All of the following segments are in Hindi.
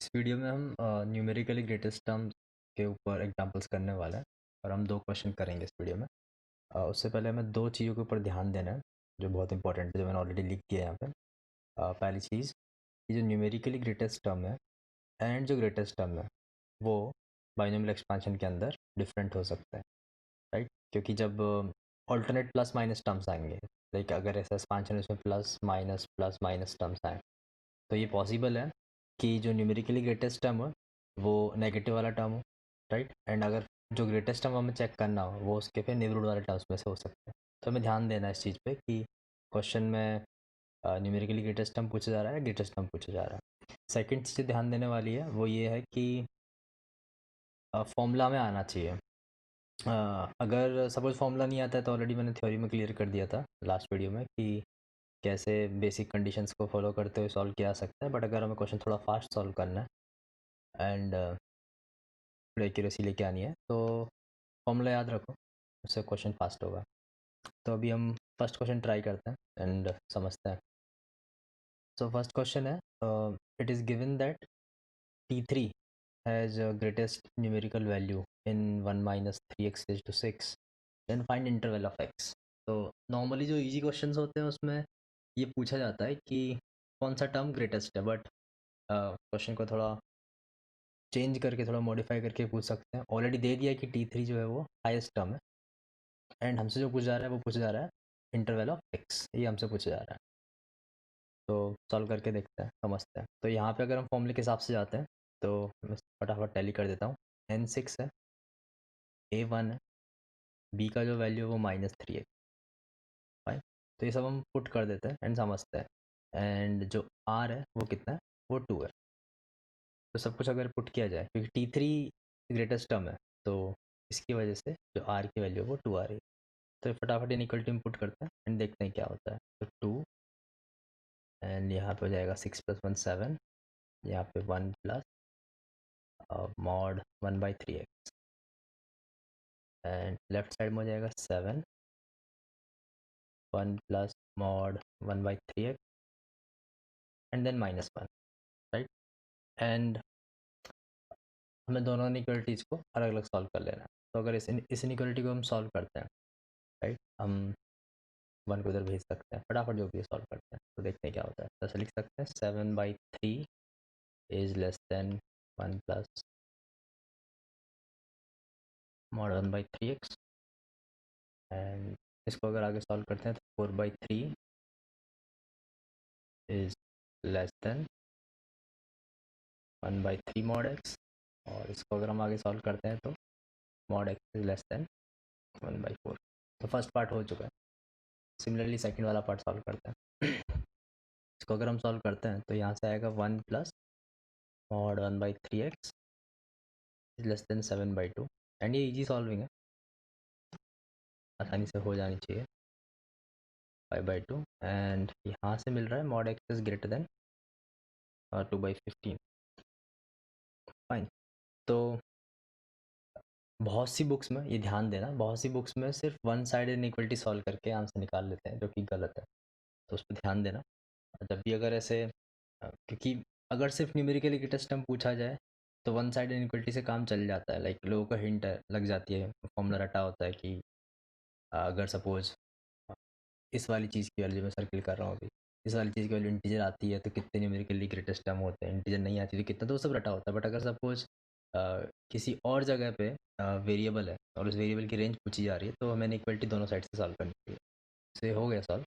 इस वीडियो में हम न्यूमेरिकली ग्रेटेस्ट टर्म्स के ऊपर एग्जांपल्स करने वाले हैं और हम 2 क्वेश्चन करेंगे इस वीडियो में। उससे पहले हमें 2 चीज़ों के ऊपर ध्यान देना है जो बहुत इंपॉर्टेंट है, जो मैंने ऑलरेडी लिख दिया है यहाँ पे। पहली चीज़, ये जो न्यूमेरिकली ग्रेटेस्ट टर्म है एंड जो ग्रेटेस्ट टर्म है वो बाइनोमियल एक्सपेंशन के अंदर डिफरेंट हो सकता है, राइट? क्योंकि जब ऑल्टरनेट प्लस माइनस टर्म्स आएंगे, लाइक अगर ऐसा एक्सपेंशन इसमें प्लस माइनस टर्म्स आए तो ये पॉसिबल है कि जो न्यूमेरिकली ग्रेटेस्ट टर्म हो वो नेगेटिव वाला टर्म हो, राइट? एंड अगर जो ग्रेटेस्ट टर्म हमें चेक करना हो वो उसके फिर नेबरहुड वाले टर्म्स में से हो सकता है। तो हमें ध्यान देना है इस चीज़ पे कि क्वेश्चन में न्यूमेरिकली ग्रेटेस्ट टर्म पूछा जा रहा है या ग्रेटेस्ट टर्म पूछा जा रहा है। सेकंड चीज़ ध्यान देने वाली है वो ये है कि फॉर्मूला में आना चाहिए। अगर सपोज फॉर्मूला नहीं आता है तो ऑलरेडी मैंने थ्योरी में क्लियर कर दिया था लास्ट वीडियो में कि कैसे बेसिक कंडीशंस को फॉलो करते हुए सॉल्व किया जा सकता है। बट अगर हमें क्वेश्चन थोड़ा फास्ट सॉल्व करना है एंड थोड़ी एक्यूरेसी लेके आनी है तो फॉर्मूला याद रखो, उससे क्वेश्चन फास्ट होगा। तो अभी हम फर्स्ट क्वेश्चन ट्राई करते हैं एंड समझते हैं। सो फर्स्ट क्वेश्चन है, it is given that T3 has a greatest numerical value in 1 minus 3x raised to 6, then find interval of x। तो नॉर्मली जो इजी क्वेश्चंस होते हैं उसमें ये पूछा जाता है कि कौन सा टर्म ग्रेटेस्ट है, बट क्वेश्चन को थोड़ा चेंज करके थोड़ा मॉडिफाई करके पूछ सकते हैं। ऑलरेडी दे दिया कि T3 जो है वो हाईएस्ट टर्म है एंड हमसे जो पूछा जा रहा है वो पूछा जा रहा है इंटरवल ऑफ एक्स, ये हमसे पूछा जा रहा है। तो सॉल्व करके देखते हैं, समझते हैं। तो यहाँ पे अगर हम फॉर्मूले के हिसाब से जाते हैं तो मैं फटाफट टैली कर देता हूँ। n6 है, a1 है, b का जो वैल्यू है वो -3 है, फाइन। तो ये सब हम पुट कर देते हैं एंड समझते हैं। एंड जो r है वो कितना है, वो 2 है। तो सब कुछ अगर पुट किया जाए, क्योंकि T3 ग्रेटेस्ट टर्म है तो इसकी वजह से जो r की वैल्यू है वो 2 आ रही है। तो फटाफट इनइक्वलिटी में पुट करते हैं एंड देखते हैं क्या होता है। तो 2 एंड यहाँ पे हो जाएगा 6 + 1 7, यहाँ पे 1 plus mod 1/3x and left side में हो जाएगा 7, 1 plus mod 1/3x and then -1, right? And हमें दोनों इनइक्वलिटीज़ को अलग अलग सॉल्व कर लेना है। तो अगर इस इनइक्वलिटी को हम सॉल्व करते हैं, राइट, हम 1 को इधर भेज सकते हैं, फटाफट जो भी सॉल्व करते हैं तो देखते हैं क्या होता है। तो ऐसे लिख सकते हैं 7/3 is less than 1 plus mod 1/3x and इसको अगर आगे सॉल्व करते हैं तो 4/3 is less than 1/3 mod x, और इसको अगर हम आगे सॉल्व करते हैं तो mod x is less than 1/4। तो फर्स्ट पार्ट हो चुका है। सिमिलरली सेकंड वाला पार्ट सॉल्व करते हैं। इसको अगर हम सॉल्व करते हैं तो यहाँ से आएगा 1 plus mod 1/3x is less than 7/2 and ये इजी सॉल्विंग है, आसानी से हो जानी चाहिए। 5/2 एंड यहाँ से मिल रहा है mod x is greater than 2/15, fine. तो बहुत सी बुक्स में, ये ध्यान देना, बहुत सी बुक्स में सिर्फ वन साइड इनइक्वलिटी सॉल्व करके आंसर निकाल लेते हैं, जो कि गलत है। तो उस पर ध्यान देना जब भी अगर ऐसे, क्योंकि अगर सिर्फ न्यूमेरिकली ग्रेटेस्ट टर्म पूछा जाए तो वन साइड इनइक्वलिटी से काम चल जाता है। लाइक लोगों को हिंट लग जाती है, फॉर्मूला रटा होता है कि अगर सपोज इस वाली चीज़ की वैल्यू मैं सर्किल कर रहा हूँ अभी, इस वाली चीज़ की वैल्यू इंटीजर आती है तो कितने न्यूमेरिकली ग्रेटेस्ट टर्म होते हैं, इंटीजर नहीं आती तो कितना, तो सब रटा होता है। बट अगर सपोज किसी और जगह पे वेरिएबल है और उस वेरिएबल की रेंज पूछी जा रही है तो हमें इक्वलिटी दोनों साइड से सॉल्व करनी चाहिए। से हो गया सॉल्व।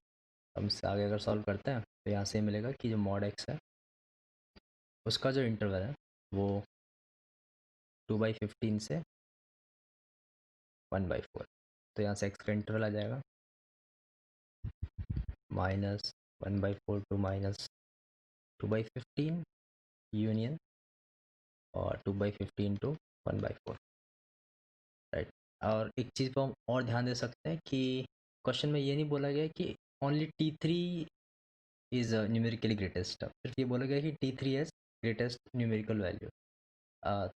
हम इससे आगे अगर सॉल्व करते हैं तो यहाँ से मिलेगा कि जो मॉड एक्स है उसका जो इंटरवल है वो 2/15 से 1/4। तो यहाँ से एक्स का इंटरवल आ जाएगा -1/4 टू -2/15 यूनियन और 2/15 टू 1/4, राइट। और एक चीज़ पर हम और ध्यान दे सकते हैं कि क्वेश्चन में ये नहीं बोला गया कि only T3 is numerically greatest, सिर्फ ये बोला गया कि T3 is greatest numerical value.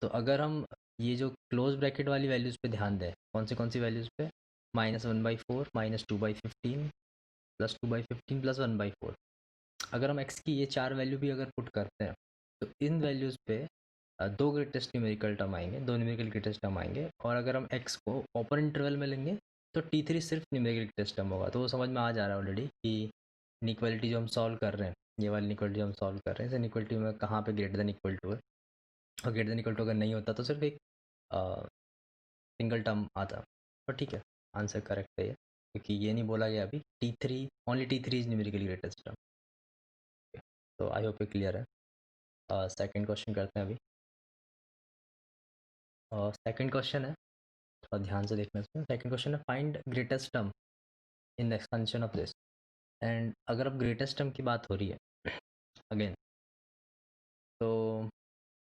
तो अगर हम ये जो क्लोज ब्रैकेट वाली वैल्यूज़ पे ध्यान दें, कौन सी वैल्यूज़ पे, -1/4 -2/15 +2/15 +1/4, अगर हम x की ये 4 वैल्यू भी अगर पुट करते हैं तो इन वैल्यूज़ पे दो ग्रेटेस्ट न्यूमेरिकल टर्म आएंगे, दो न्यूमेरिकल ग्रेटेस्ट टर्म आएंगे, और अगर हम x को ओपन इंटरवल में लेंगे तो t3 सिर्फ न्यूमेरिकल ग्रेटेस्ट टर्म होगा। तो वो समझ में आ जा रहा है ऑलरेडी कि इनइक्वालिटी जो हम सॉल्व कर रहे हैं, ये वाली इनइक्वालिटी हम सॉल्व कर रहे हैं, इस इनइक्वालिटी में कहाँ पे ग्रेटर देन इक्वल टू है, और ग्रेटर देन इक्वल टू अगर नहीं होता तो सिर्फ एक सिंगल टर्म आता। पर ठीक है, आंसर करेक्ट है ये, क्योंकि ये नहीं बोला गया अभी t3, only t3 is numerically greatest term. तो आई होप ये क्लियर है। सेकंड क्वेश्चन करते हैं अभी। सेकंड क्वेश्चन है, थोड़ा ध्यान से देखना इसमें। सेकंड क्वेश्चन है, find greatest term in the expansion of this. And अगर अब ग्रेटेस्ट टर्म की बात हो रही है अगेन, तो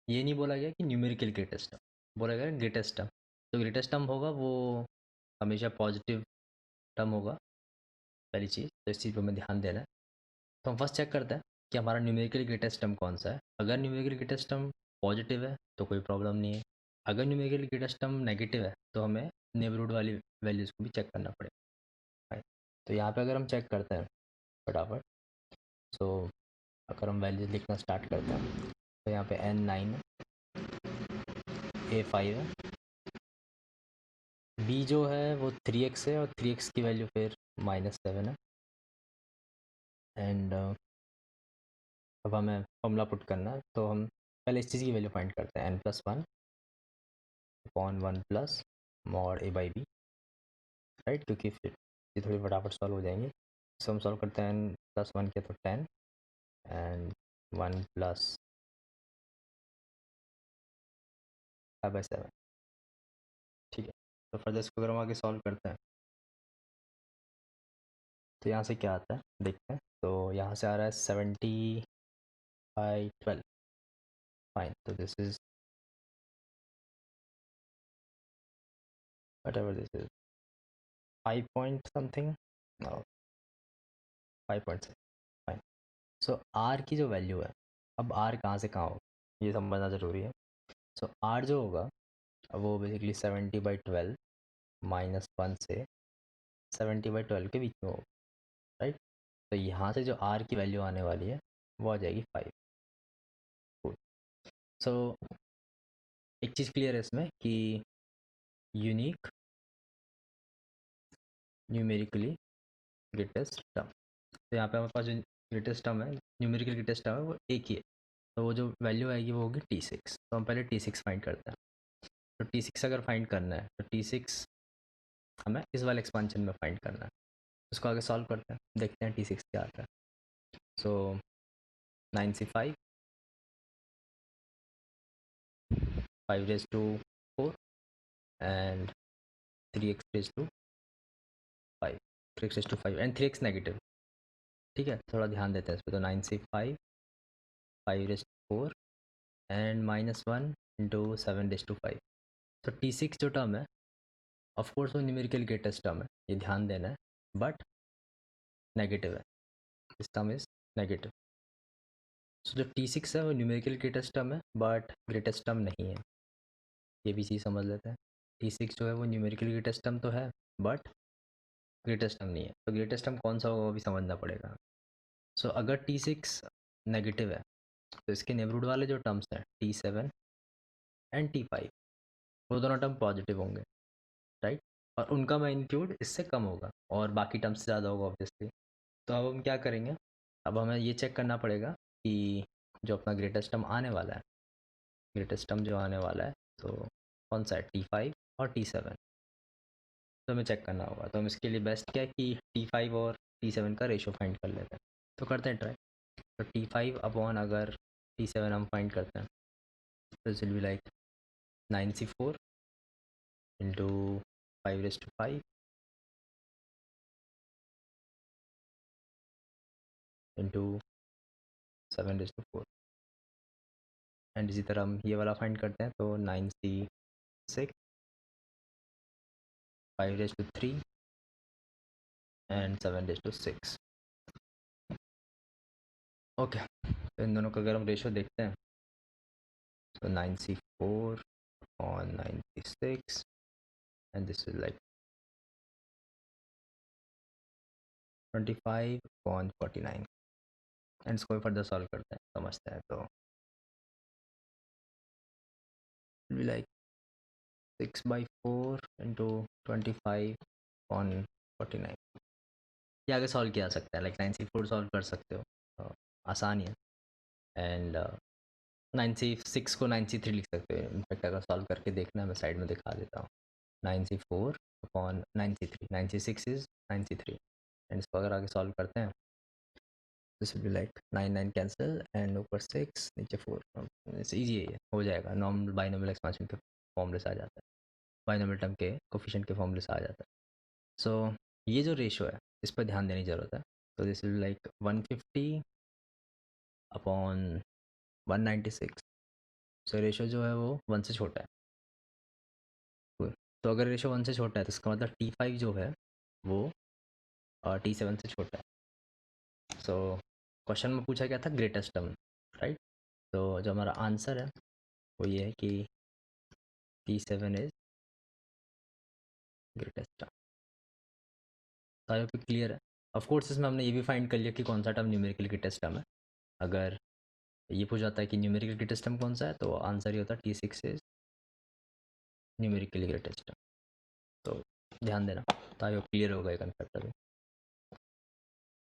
ये नहीं बोला गया कि न्यूमेरिकल ग्रेटेस्ट टर्म, बोला गया ग्रेटेस्ट टर्म। तो ग्रेटेस्ट टर्म होगा वो हमेशा पॉजिटिव टर्म होगा, पहली चीज़, तो इस चीज़ पर हमें ध्यान देना है। तो हम फर्स्ट चेक करते हैं कि हमारा न्यूमेरिकल ग्रेटेस्ट टर्म कौन सा है। अगर न्यूमेरिकल ग्रेटेस्ट टर्म पॉजिटिव है तो कोई प्रॉब्लम नहीं है, अगर न्यूमेरिकल ग्रेटेस्ट टर्म नेगेटिव है तो हमें नेबरहुड वाली वैल्यूज़ को भी चेक करना पड़ेगा। तो यहाँ पे अगर हम चेक करते हैं फटाफट, सो अगर हम वैल्यूज़ लिखना स्टार्ट करते हैं तो यहाँ पे n9 है, a5 है, b जो है वो 3x है, और 3x की वैल्यू फिर -7 है। एंड अब हमें फॉर्मूला पुट करना है, तो हम पहले इस चीज़ की वैल्यू फाइंड करते हैं, n+1 upon 1 plus mod a by B, right, क्योंकि फिर ये थोड़ी फटाफट सॉल्व हो जाएंगे। सो हम सॉल्व करते हैं n+1 के, तो 10 एंड 1 प्लस 5/7, ठीक है। तो फर्दर इसको अगर हम आगे सॉल्व करते हैं तो यहाँ से क्या आता है देखते हैं। तो यहाँ से आ रहा है 70/12, फाइन। तो this is whatever this is 5 point something, 5.6, fine. So R की जो वैल्यू है, अब आर कहाँ से कहाँ होगा ये समझना ज़रूरी है। सो आर जो होगा वो बेसिकली 70/12 -1 से 70/12 के बीच में होगा, राइट। तो यहाँ से जो आर की वैल्यू आने वाली है वो आ जाएगी 5। सो एक चीज़ क्लियर है इसमें कि यूनिक न्यूमेरिकली ग्रेटेस्ट टर्म, तो यहाँ पे हमारे पास जो ग्रेटेस्ट टर्म है, न्यूमेरिकल ग्रेटेस्ट टर्म है, वो एक ही है। तो वो जो वैल्यू आएगी वो होगी t6। तो हम पहले t6 फाइंड करते हैं। तो t6 अगर फाइंड करना है तो t6 हमें इस वाले एक्सपांशन में फाइंड करना है। उसको आगे सॉल्व करते हैं, देखते हैं t6 क्या आता है। सो 9c5, 5^4 and 3x^5, 3x^5 and 3x negative, ठीक है। थोड़ा ध्यान देते हैं इस पर। तो 9c5, 5^4 एंड -1 इंटू 7^5। तो t6 जो टर्म है ऑफकोर्स वो न्यूमेरिकल ग्रेटेस्ट टर्म है, ये ध्यान देना है, बट नेगेटिव है, दिस टर्म इज नेगेटिव। सो जो t6 है वो न्यूमेरिकल ग्रेटेस्ट टर्म है बट ग्रेटेस्ट टर्म नहीं है, ये भी चीज़ समझ लेते हैं। t6 जो है वो न्यूमेरिकल ग्रेटेस्ट टर्म तो है बट ग्रेटेस्ट टर्म नहीं है। तो ग्रेटेस्ट टर्म कौन सा होगा वो भी समझना पड़ेगा। सो अगर t6 नेगेटिव है तो इसके नेबरहुड वाले जो टर्म्स हैं t7 एंड t5, वो दोनों टर्म पॉजिटिव होंगे, राइट, और उनका मैग्नीट्यूड इससे कम होगा और बाकी टर्म्स से ज़्यादा होगा ऑब्वियसली। तो अब हम क्या करेंगे, अब हमें ये चेक करना पड़ेगा कि जो अपना ग्रेटेस्ट टर्म आने वाला है, ग्रेटेस्ट टर्म जो आने वाला है तो कौन सा है, t5 और t7, तो हमें चेक करना होगा। तो हम इसके लिए बेस्ट क्या है कि t5 और t7 का रेशो फाइंड कर लेते हैं। तो करते हैं ट्राई। तो t5 अपॉन अगर t7 हम फाइंड करते हैं तो it will be like 9c4 into 5^5 into 7^4, and इसी तरह हम ये वाला फाइंड करते हैं। तो 9c6, 5^3 एंड 7^6। ओके, तो इन दोनों का अगर हम रेशो देखते हैं तो 9c4 और 9c6 and this is like 25/49। And इसको फर्दर सॉल्व करते हैं, समझते हैं। तो will be like 6/4 into 25/49. ये आगे सॉल्व किया जा सकता है, लाइक 9C4 सॉल्व कर सकते हो, आसान ही है। एंड 9C6 को 9C3 लिख सकते हो। इनफैक्ट अगर सॉल्व करके देखना है, मैं साइड में दिखा देता हूँ। 9C4 upon 9C3, 9C6 is 9C3, and इसको अगर आगे सॉल्व करते हैं, this will be like 9 cancel and ऊपर 6 नीचे 4। ईजी है, हो जाएगा। नॉर्मल बाइनोमियल एक्सपेंशन के फॉर्मूले से आ जाता है, बाइनोमियल टर्म के कोफिशिएंट के फॉर्मूले से आ जाता है। सो ये जो रेशो है, इस पर ध्यान देने की ज़रूरत है। तो this will like 150 upon 196। So ratio जो है वो 1 से छोटा है। तो अगर रेशो 1 से छोटा है तो इसका मतलब T5 जो है वो T7 से छोटा है। सो क्वेश्चन में पूछा गया था ग्रेटेस्ट टर्म, राइट? तो जो हमारा आंसर है वो ये है कि T7 is greatest term. I hope clear है। ऑफ कोर्स इसमें हमने ये भी फाइंड कर लिया कि कौन सा टर्म न्यूमेरिकल ग्रेटेस्ट टर्म है। अगर ये पूछा जाता है कि न्यूमेरिकल ग्रेटेस्ट टर्म कौन सा है, तो आंसर ये होता है T6 is numerically greatest term. तो ध्यान देना, तो आई होप क्लियर होगा ये कॉन्सेप्ट अभी।